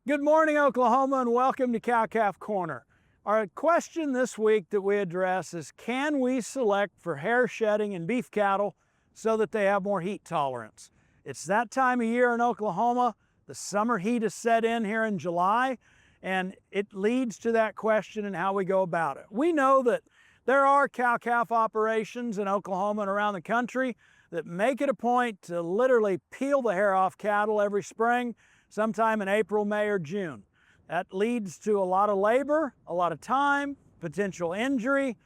Good morning, Oklahoma, and welcome to Cow-Calf Corner. Our question this week that we address is, can we select for hair shedding in beef cattle so that they have more heat tolerance? It's that time of year in Oklahoma. The summer heat is set in here in July, and it leads to that question and how we go about it. We know that there are cow-calf operations in Oklahoma and around the country that make it a point to literally peel the hair off cattle every spring, sometime in April, May, or June. That leads to a lot of labor, a lot of time, potential injury,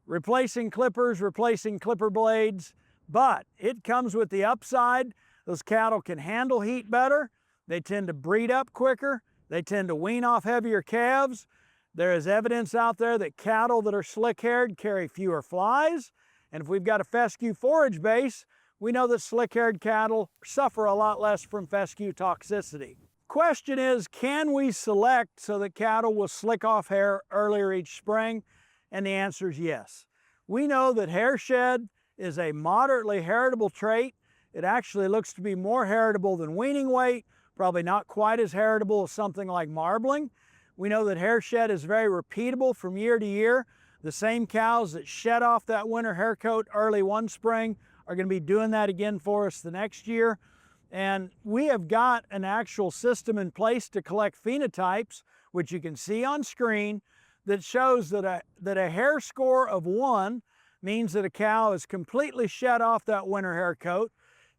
replacing clippers, replacing clipper blades, but it comes with the upside. Those cattle can handle heat better. They tend to breed up quicker. They tend to wean off heavier calves. There is evidence out there that cattle that are slick-haired carry fewer flies. And if we've got a fescue forage base, we know that slick-haired cattle suffer a lot less from fescue toxicity. Question is, can we select so that cattle will slick off hair earlier each spring? And the answer is yes. We know that hair shed is a moderately heritable trait. It actually looks to be more heritable than weaning weight, probably not quite as heritable as something like marbling. We know that hair shed is very repeatable from year to year. The same cows that shed off that winter hair coat early one spring are going to be doing that again for us the next year. And we have got an actual system in place to collect phenotypes, which you can see on screen, that shows that a hair score of 1 means that a cow is completely shed off that winter hair coat.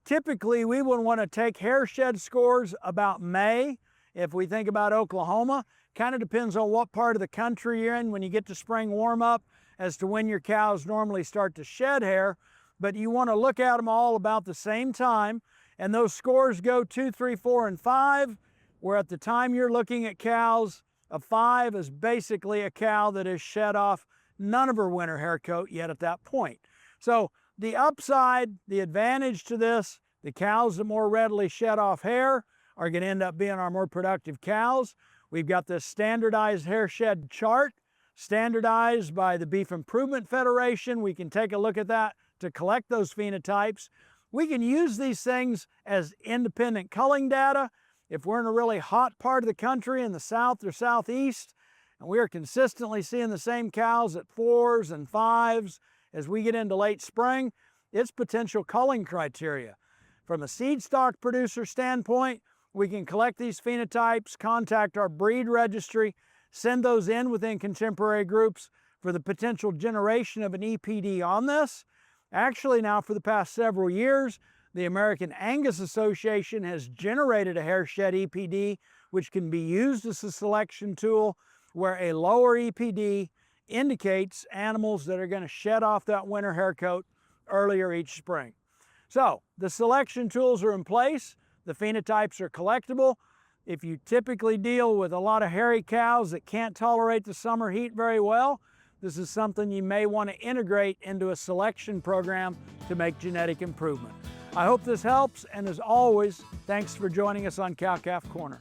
Typically, we would want to take hair shed scores about May. If we think about Oklahoma, kind of depends on what part of the country you're in when you get to spring warm up as to when your cows normally start to shed hair. But you want to look at them all about the same time, and those scores go 2, 3, 4, and 5, where at the time you're looking at cows, a 5 is basically a cow that has shed off none of her winter hair coat yet at that point. So the upside, the advantage to this, the cows that more readily shed off hair are going to end up being our more productive cows. We've got this standardized hair shed chart, standardized by the Beef Improvement Federation. We can take a look at that to collect those phenotypes. We can use these things as independent culling data. If we're in a really hot part of the country in the south or southeast, and we are consistently seeing the same cows at 4s and 5s as we get into late spring, it's potential culling criteria. From a seed stock producer standpoint, we can collect these phenotypes, contact our breed registry, send those in within contemporary groups for the potential generation of an EPD on this. Actually, now for the past several years, the American Angus Association has generated a hair shed EPD, which can be used as a selection tool where a lower EPD indicates animals that are going to shed off that winter hair coat earlier each spring. So the selection tools are in place. The phenotypes are collectible. If you typically deal with a lot of hairy cows that can't tolerate the summer heat very well, this is something you may want to integrate into a selection program to make genetic improvement. I hope this helps, and as always, thanks for joining us on Cow-Calf Corner.